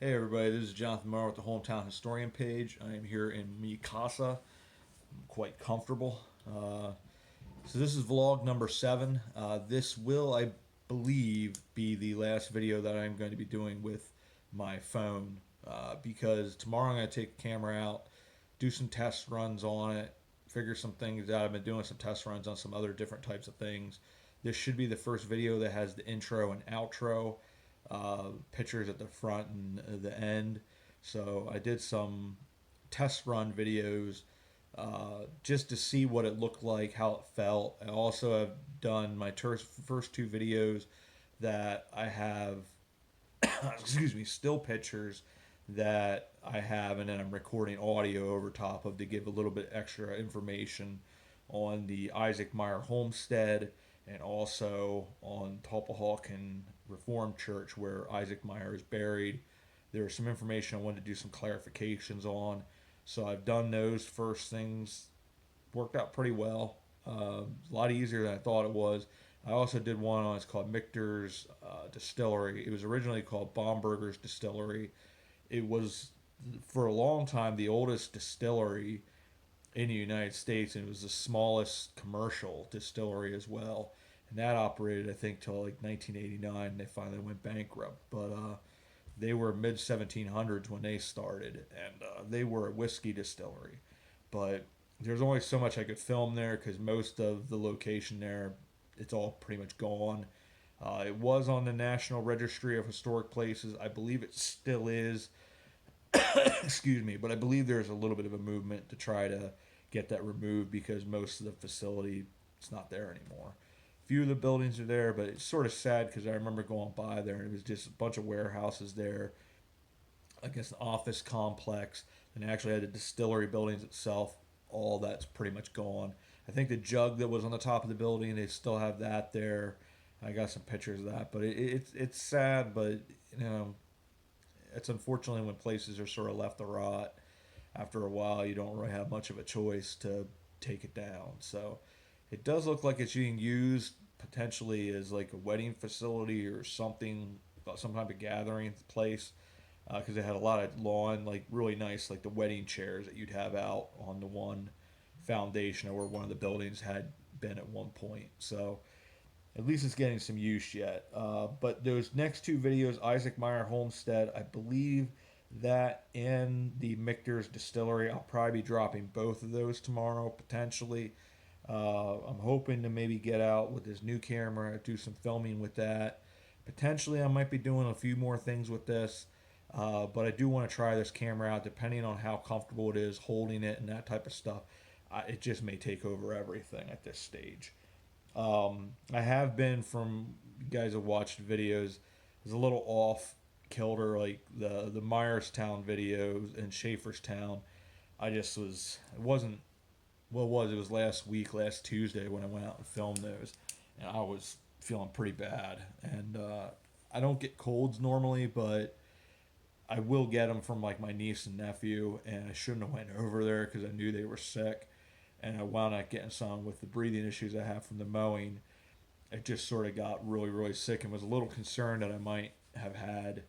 Hey everybody, this is Jonathan Marr with the Hometown Historian page. I am here in Mi Casa. I'm quite comfortable. So this is vlog number 7. This will, I believe, be the last video that I'm going to be doing with my phone because tomorrow I'm going to take the camera out, do some test runs on it, figure some things out. I've been doing some test runs on some other different types of things. This should be the first video that has the intro and outro, pictures at the front and the end. So I did some test run videos just to see what it looked like, how it felt. I also have done my first 2 videos that I have, excuse me, still pictures that I have, and then I'm recording audio over top of to give a little bit extra information on the Isaac Meyer homestead and also on Tulpehocken Reformed Church where Isaac Meyer is buried. There's some information I wanted to do some clarifications on. So I've done those first things, worked out pretty well. A lot easier than I thought it was. I also did one on, it's called Michter's Distillery. It was originally called Baumberger's Distillery. It was, for a long time, the oldest distillery in the United States, and it was the smallest commercial distillery as well. And that operated, I think, till like 1989. And they finally went bankrupt, but they were mid 1700s when they started, and they were a whiskey distillery. But there's only so much I could film there because most of the location there, it's all pretty much gone. It was on the National Registry of Historic Places. I believe it still is. Excuse me, but I believe there's a little bit of a movement to try to get that removed because most of the facility it's not there anymore. A few of the buildings are there, but it's sort of sad because I remember going by there and it was just a bunch of warehouses there. I guess an office complex, and actually had the distillery buildings itself. All that's pretty much gone. I think the jug that was on the top of the building, they still have that there. I got some pictures of that, but it's sad, but you know it's unfortunately when places are sort of left to rot. After a while, you don't really have much of a choice to take it down. So it does look like it's being used potentially as like a wedding facility or something, some type of gathering place. Because it had a lot of lawn, like really nice, like the wedding chairs that you'd have out on the one foundation or where one of the buildings had been at one point. So at least it's getting some use yet. But those next 2 videos, Isaac Meyer Homestead, I believe that and the Michter's Distillery, I'll probably be dropping both of those tomorrow potentially. I'm hoping to maybe get out with this new camera, do some filming with that. Potentially, I might be doing a few more things with this. But I do want to try this camera out depending on how comfortable it is holding it and that type of stuff. It just may take over everything at this stage. I have been, from you guys have watched videos, is a little off kilter, like the Myerstown videos and Schaeferstown. I just was, it wasn't, well, it was last week, last Tuesday when I went out and filmed those, and I was feeling pretty bad. And I don't get colds normally, but I will get them from like my niece and nephew, and I shouldn't have went over there because I knew they were sick, and I wound up getting some with the breathing issues I have from the mowing. It just sort of got really, really sick and was a little concerned that I might have had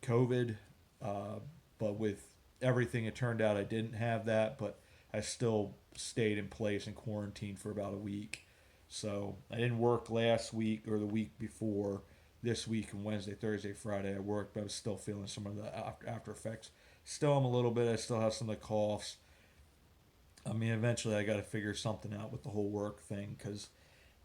COVID. But with everything, it turned out I didn't have that, but I still stayed in place in quarantine for about a week. So I didn't work last week or the week before. This week and Wednesday, Thursday, Friday I worked, but I was still feeling some of the after effects. Still am a little bit. I still have some of the coughs. I mean, eventually I got to figure something out with the whole work thing because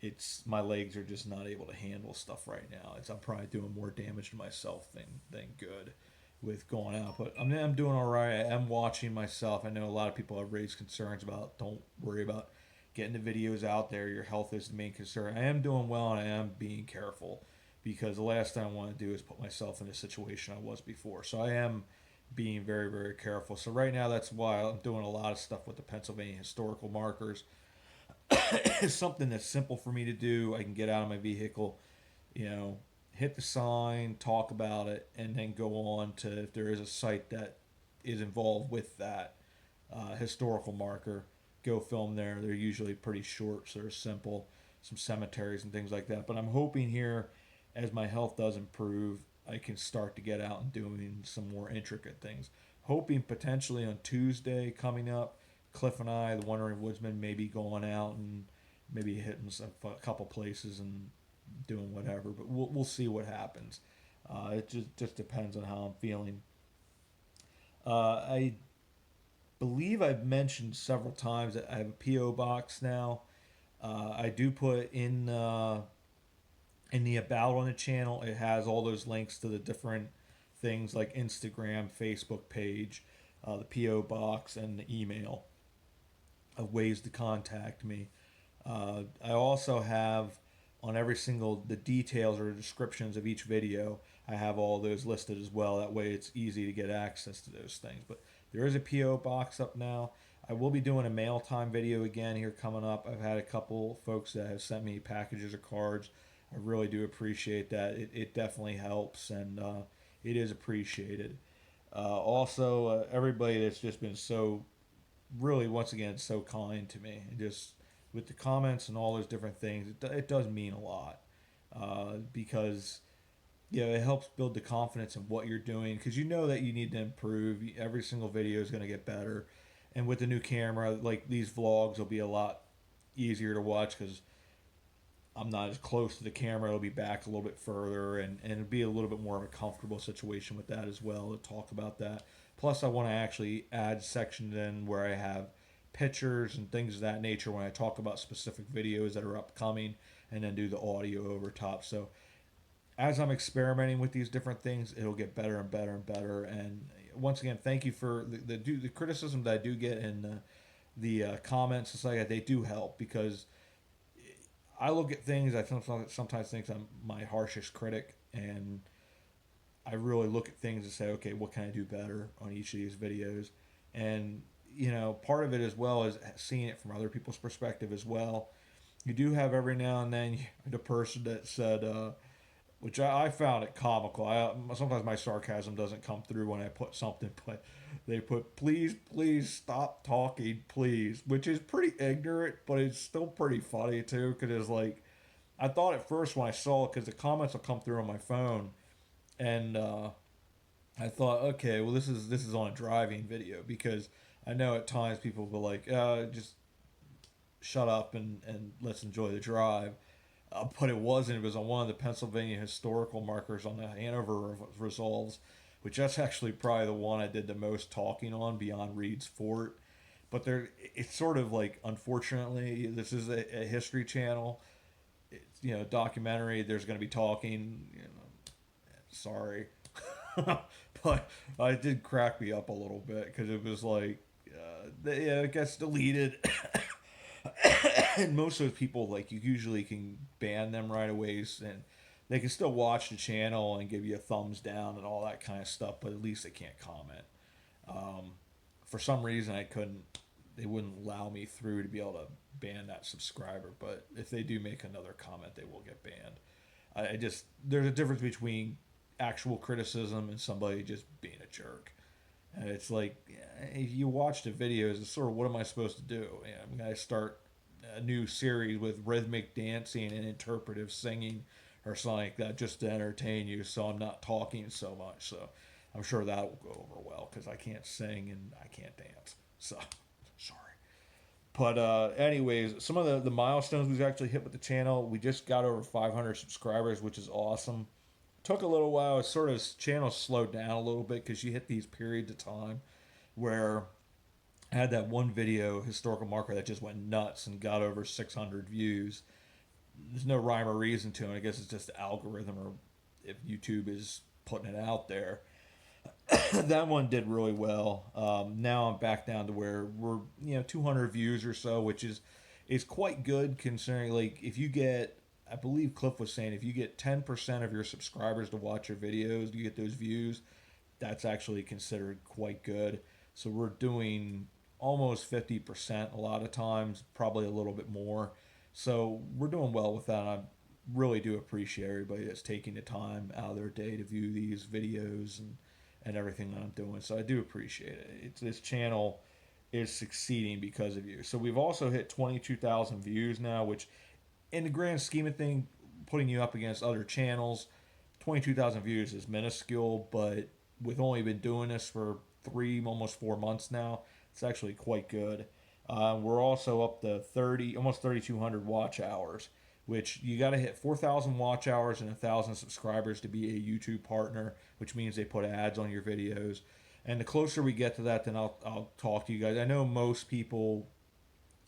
it's my legs are just not able to handle stuff right now. I'm probably doing more damage to myself than good with going out. But I mean, I'm doing all right. I am watching myself. I know a lot of people have raised concerns about don't worry about getting the videos out there. Your health is the main concern. I am doing well and I am being careful because the last thing I want to do is put myself in a situation I was before. So I am being very, very careful. So right now that's why I'm doing a lot of stuff with the Pennsylvania historical markers. It's something that's simple for me to do. I can get out of my vehicle, you know, hit the sign, talk about it, and then go on to if there is a site that is involved with that historical marker, go film there. They're usually pretty short, so they're simple. Some cemeteries and things like that. But I'm hoping here, as my health does improve, I can start to get out and doing some more intricate things. Hoping potentially on Tuesday coming up, Cliff and I, the Wandering Woodsman, maybe going out and maybe hitting a couple places and doing whatever. But we'll see what happens. It just depends on how I'm feeling. I believe I've mentioned several times that I have a PO box now. I do put in the about on the channel. It has all those links to the different things like Instagram, Facebook page, the PO box, and the email of ways to contact me. I also have on every single the details or descriptions of each video. I have all those listed as well. That way, it's easy to get access to those things. But there is a PO box up now. I will be doing a mail time video again here coming up. I've had a couple folks that have sent me packages or cards. I really do appreciate that. It definitely helps, and it is appreciated. Also, everybody that's just been so, really, once again, so kind to me. Just with the comments and all those different things, it does mean a lot because it helps build the confidence in what you're doing because you know that you need to improve. Every single video is going to get better, and with the new camera, like these vlogs will be a lot easier to watch because I'm not as close to the camera. It'll be back a little bit further, and it'll be a little bit more of a comfortable situation with that as well to talk about that. Plus, I want to actually add sections in where I have pictures and things of that nature when I talk about specific videos that are upcoming, and then do the audio over top. So, as I'm experimenting with these different things, it'll get better and better and better. And once again, thank you for the criticism that I do get in the comments and stuff like that. They do help because I look at things. I sometimes think I'm my harshest critic, and I really look at things and say, okay, what can I do better on each of these videos? And part of it as well is seeing it from other people's perspective as well. You do have every now and then the person that said, which I found it comical. Sometimes my sarcasm doesn't come through when I put something, but they put, please stop talking, please, which is pretty ignorant, but it's still pretty funny too, because it's like, I thought at first when I saw it, because the comments will come through on my phone, and I thought, okay, well this is on a driving video, because I know at times people will be like, just shut up and let's enjoy the drive. But it wasn't. It was on one of the Pennsylvania historical markers on the Hanover Resolves, which that's actually probably the one I did the most talking on beyond Reed's Fort. But it's sort of like, unfortunately, this is a history channel. It's, documentary. There's going to be talking. Sorry, but it did crack me up a little bit because it was like, it gets deleted. And most of those people, like, you usually can ban them right away, and they can still watch the channel and give you a thumbs down and all that kind of stuff, but at least they can't comment. For some reason, they wouldn't allow me through to be able to ban that subscriber, but if they do make another comment, they will get banned. There's a difference between actual criticism and somebody just being a jerk. And it's like, if you watch the videos, it's sort of, what am I supposed to do? I'm going to start a new series with rhythmic dancing and interpretive singing or something like that just to entertain you, so I'm not talking so much. So I'm sure that will go over well because I can't sing and I can't dance. So, sorry. But anyways, some of the milestones we've actually hit with the channel. We just got over 500 subscribers, which is awesome. Took a little while. It sort of channel slowed down a little bit because you hit these periods of time where I had that one video, historical marker, that just went nuts and got over 600 views. There's no rhyme or reason to it. I guess it's just the algorithm, or if YouTube is putting it out there. That one did really well. Now I'm back down to where we're 200 views or so, which is quite good considering, like, if you get, I believe Cliff was saying, if you get 10% of your subscribers to watch your videos, you get those views, that's actually considered quite good. So we're doing almost 50% a lot of times, probably a little bit more. So we're doing well with that. I really do appreciate everybody that's taking the time out of their day to view these videos and everything that I'm doing. So I do appreciate it. This channel is succeeding because of you. So we've also hit 22,000 views now, which in the grand scheme of things, putting you up against other channels 22,000 views is minuscule, but with only been doing this for almost 4 months now, it's actually quite good. We're also up to almost 3,200 watch hours, which you got to hit 4,000 watch hours and 1,000 subscribers to be a YouTube partner, which means they put ads on your videos. And the closer we get to that, then I'll talk to you guys. I know most people,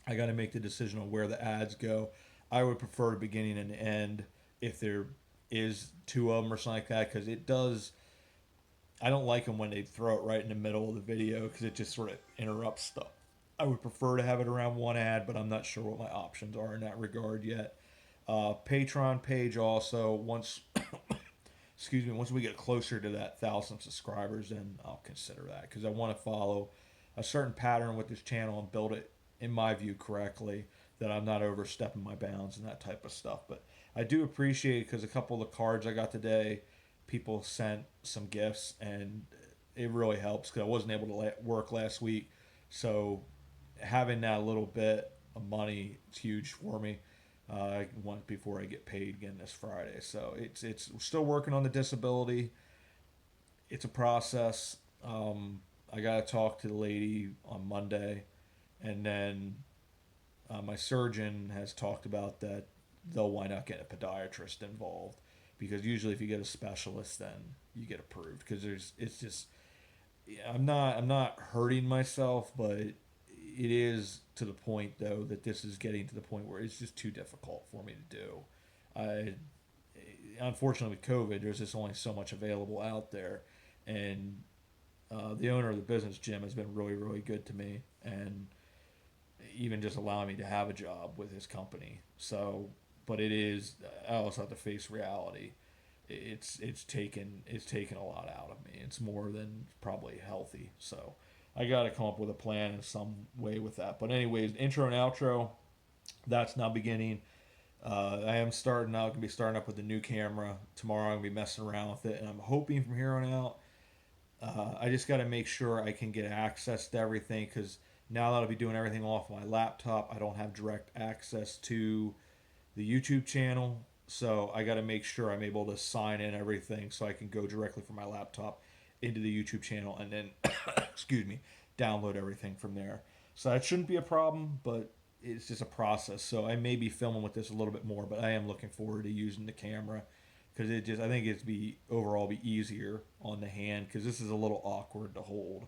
I got to make the decision on where the ads go. I would prefer the beginning and the end if there is two of them or something like that, because it does. I don't like them when they throw it right in the middle of the video because it just sort of interrupts stuff. I would prefer to have it around one ad, but I'm not sure what my options are in that regard yet. Patreon page also, once excuse me, once we get closer to that 1,000 subscribers, then I'll consider that, because I want to follow a certain pattern with this channel and build it, in my view, correctly, that I'm not overstepping my bounds and that type of stuff. But I do appreciate it, because a couple of the cards I got today, people sent some gifts, and it really helps, because I wasn't able to work last week. So having that little bit of money is huge for me. Once before I get paid again this Friday. So it's still working on the disability. It's a process. I got to talk to the lady on Monday, and then my surgeon has talked about that they'll wind up getting a podiatrist involved, because usually if you get a specialist, then you get approved, because it's just, I'm not hurting myself, but it is to the point, though, that this is getting to the point where it's just too difficult for me to do. Unfortunately, with COVID, there's just only so much available out there, and the owner of the business, Jim, has been really, really good to me, and even just allowing me to have a job with his company. So, but I also have to face reality. It's taken a lot out of me. It's more than probably healthy. So I got to come up with a plan in some way with that. But anyways, intro and outro, that's now beginning. I am starting out. Going to be starting up with the new camera tomorrow. I'm going to be messing around with it, and I'm hoping from here on out. I just got to make sure I can get access to everything, because now that I'll be doing everything off my laptop, I don't have direct access to the YouTube channel. So I got to make sure I'm able to sign in everything so I can go directly from my laptop into the YouTube channel, and then, excuse me, download everything from there. So that shouldn't be a problem, but it's just a process. So I may be filming with this a little bit more, but I am looking forward to using the camera, because I think overall be easier on the hand, because this is a little awkward to hold.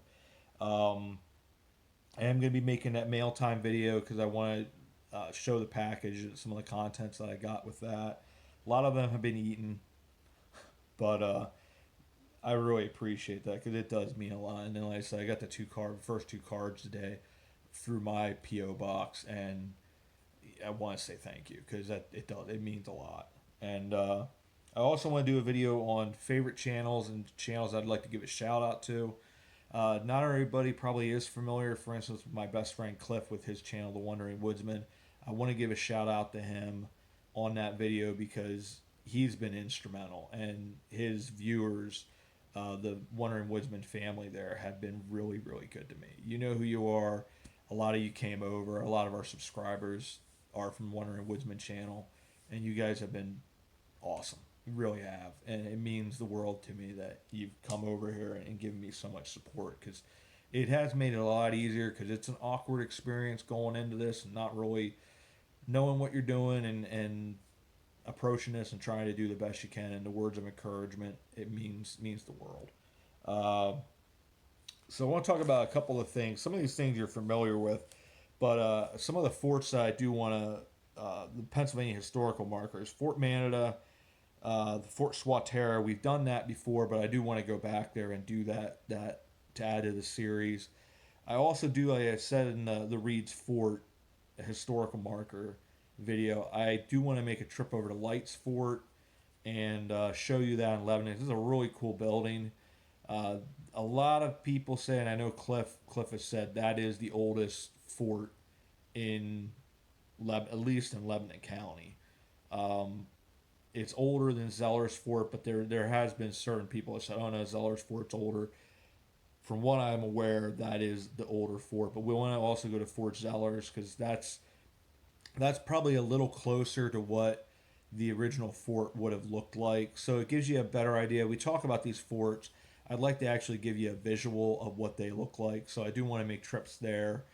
I am going to be making that mail time video, because I want to show the package, some of the contents that I got with that. A lot of them have been eaten, but I really appreciate that, because it does mean a lot. And then, like I said, I got the first two cards today through my P.O. box, and I want to say thank you, because it means a lot. And I also want to do a video on favorite channels and channels I'd like to give a shout out to. Not everybody probably is familiar, for instance, with my best friend Cliff with his channel, The Wandering Woodsman. I want to give a shout out to him on that video, because he's been instrumental, and his viewers, the Wandering Woodsman family there, have been really, really good to me. You know who you are. A lot of you came over. A lot of our subscribers are from Wandering Woodsman channel, and you guys have been awesome. You really have, and it means the world to me that you've come over here and given me so much support, because it has made it a lot easier, because it's an awkward experience going into this and not really knowing what you're doing, and approaching this and trying to do the best you can. And the words of encouragement, it means the world. So I want to talk about a couple of things. Some of these things you're familiar with, but some of the forts that I do want to, the Pennsylvania historical markers, Fort Manada, the Fort Swatara. We've done that before, but I do want to go back there and do that to add to the series. I also do, like I said in the Reed's Fort, a historical marker video, I do want to make a trip over to Lights Fort and show you that in Lebanon. This is a really cool building. A lot of people say, and I know Cliff has said, that is the oldest fort in at least in Lebanon County. It's older than Zeller's Fort, but there has been certain people that said, oh no, Zeller's Fort's older. From what I'm aware, that is the older fort. But we want to also go to Fort Zellers, because that's probably a little closer to what the original fort would have looked like. So it gives you a better idea. We talk about these forts. I'd like to actually give you a visual of what they look like. So I do want to make trips there.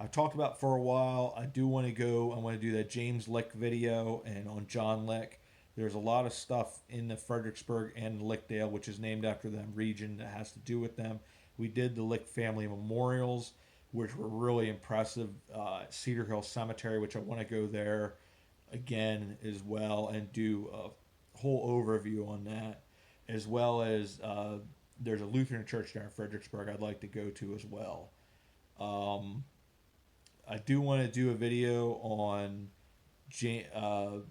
I've talked about for a while. I do want to go. I want to do that James Lick video and on John Lick. There's a lot of stuff in the Fredericksburg and Lickdale, which is named after them region that has to do with them. We did the Lick family memorials, which were really impressive. Cedar Hill Cemetery, which I want to go there again as well and do a whole overview on that, as well as there's a Lutheran church there in Fredericksburg I'd like to go to as well. Um, I do want to do a video on Jacob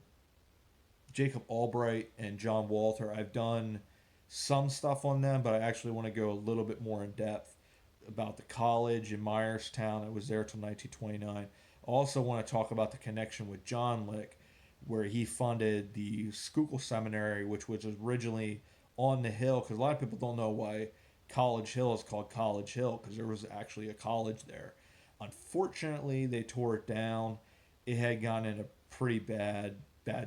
Albright and John Walter. I've done some stuff on them, but I actually want to go a little bit more in depth about the college in Myerstown. I was there till 1929. I also want to talk about the connection with John Lick, where he funded the Schuylkill Seminary, which was originally on the hill, because a lot of people don't know why College Hill is called College Hill, because there was actually a college there. Unfortunately, they tore it down. It had gotten in a pretty bad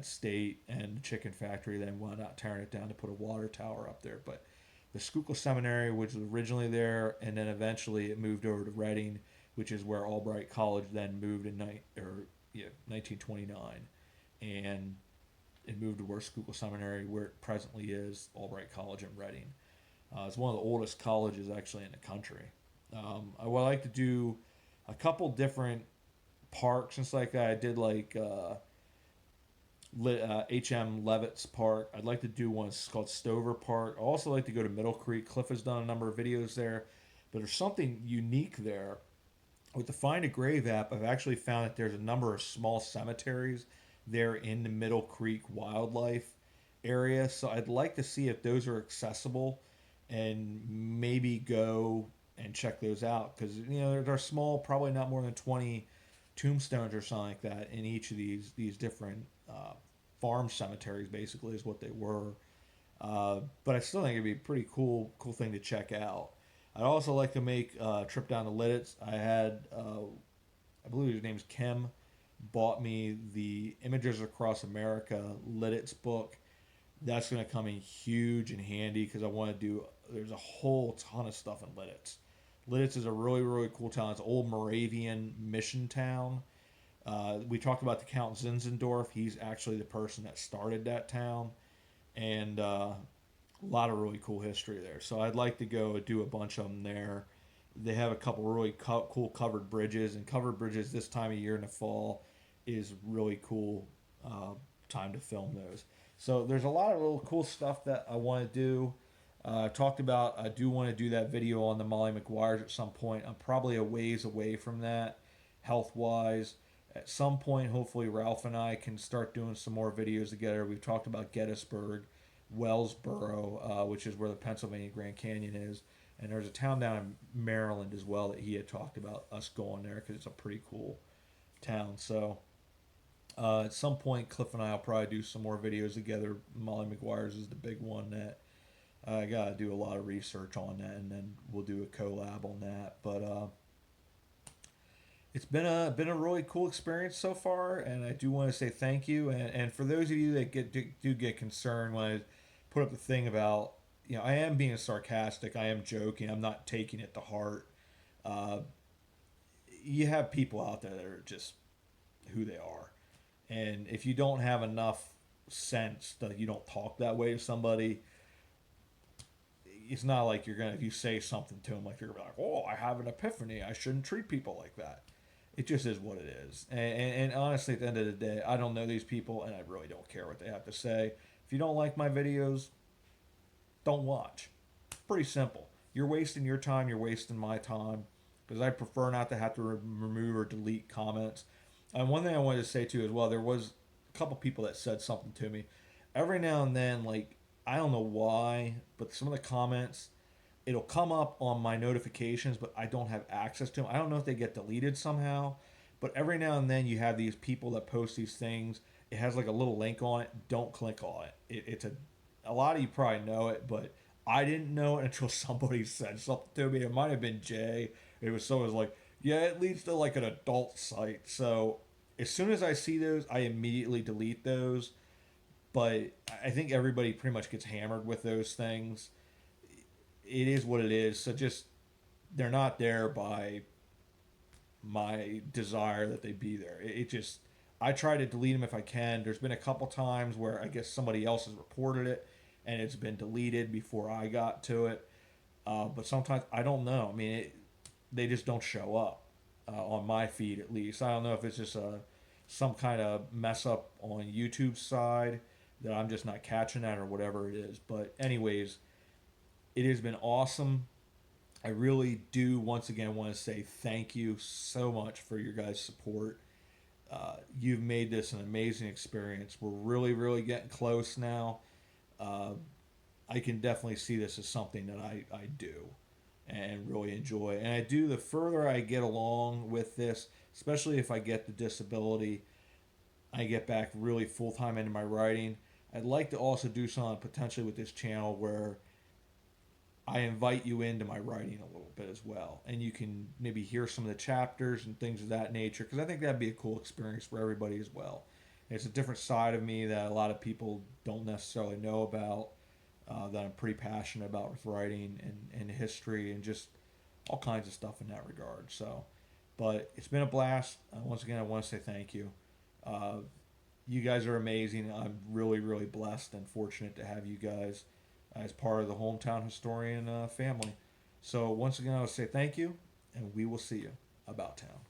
state, and the chicken factory then wound up tearing it down to put a water tower up there. But the Schuylkill Seminary, which was originally there, and then eventually it moved over to Reading, which is where Albright College then moved in 1929, and it moved to where Schuylkill Seminary, where it presently is, Albright College in Reading. It's one of the oldest colleges actually in the country. I would like to do a couple different parks and stuff like that. I did like H.M. Levitt's Park. I'd like to do one called Stover Park. I also like to go to Middle Creek. Cliff has done a number of videos there, but there's something unique there. With the Find a Grave app, I've actually found that there's a number of small cemeteries there in the Middle Creek wildlife area. So I'd like to see if those are accessible and maybe go and check those out, because they're small, probably not more than 20 tombstones or something like that in each of these different farm cemeteries, basically is what they were. But I still think it'd be a pretty cool thing to check out. I'd also like to make a trip down to Lidditz. I believe his name's Kim, bought me the Images Across America Lidditz book. That's going to come in huge and handy, because I want to do, there's a whole ton of stuff in Lidditz. Lidditz is a really, really cool town. It's an old Moravian mission town. We talked about the Count Zinzendorf. He's actually the person that started that town. And a lot of really cool history there. So I'd like to go do a bunch of them there. They have a couple really cool covered bridges. And covered bridges this time of year in the fall is really cool time to film those. So there's a lot of little cool stuff that I want to do. Talked about, I do want to do that video on the Molly McGuires at some point. I'm probably a ways away from that, health-wise. At some point, hopefully, Ralph and I can start doing some more videos together. We've talked about Gettysburg, Wellsboro, which is where the Pennsylvania Grand Canyon is. And there's a town down in Maryland as well that he had talked about us going there, because it's a pretty cool town. So at some point, Cliff and I will probably do some more videos together. Molly McGuires is the big one that I got to do a lot of research on that, and then we'll do a collab on that. But it's been a really cool experience so far, and I do want to say thank you. And for those of you that do get concerned when I put up the thing about, I am being sarcastic, I am joking, I'm not taking it to heart. You have people out there that are just who they are, and if you don't have enough sense that you don't talk that way to somebody, it's not like if you say something to them, like you're gonna be like, oh, I have an epiphany, I shouldn't treat people like that. It just is what it is. And honestly, at the end of the day, I don't know these people, and I really don't care what they have to say. If you don't like my videos, don't watch. Pretty simple. You're wasting your time, you're wasting my time, because I prefer not to have to remove or delete comments. And one thing I wanted to say too as well, there was a couple people that said something to me. Every now and then, like, I don't know why, but some of the comments, it'll come up on my notifications, but I don't have access to them. I don't know if they get deleted somehow, but every now and then you have these people that post these things. It has like a little link on it. Don't click on it. It's a lot of you probably know it, but I didn't know it until somebody said something to me. It might have been Jay. It was someone like, yeah, it leads to like an adult site. So as soon as I see those, I immediately delete those. but I think everybody pretty much gets hammered with those things. It is what it is. So just they're not there by my desire that they be there. It just I try to delete them if I can. There's been a couple times where I guess somebody else has reported it and it's been deleted before I got to it. But sometimes I don't know. I mean, they just don't show up on my feed at least. I don't know if it's just some kind of mess up on YouTube's side that I'm just not catching that or whatever it is. But anyways, it has been awesome. I really do once again want to say thank you so much for your guys' support. You've made this an amazing experience. We're really, really getting close now. Uh, I can definitely see this as something that I do and really enjoy. And I do the further I get along with this, especially if I get the disability, I get back really full time into my writing. I'd like to also do something potentially with this channel where I invite you into my writing a little bit as well. And you can maybe hear some of the chapters and things of that nature, because I think that'd be a cool experience for everybody as well. It's a different side of me that a lot of people don't necessarily know about, that I'm pretty passionate about with writing and history and just all kinds of stuff in that regard. So, but it's been a blast. Once again, I want to say thank you. Uh, you guys are amazing. I'm really, really blessed and fortunate to have you guys as part of the Hometown Historian family. So once again, I will say thank you, and we will see you about town.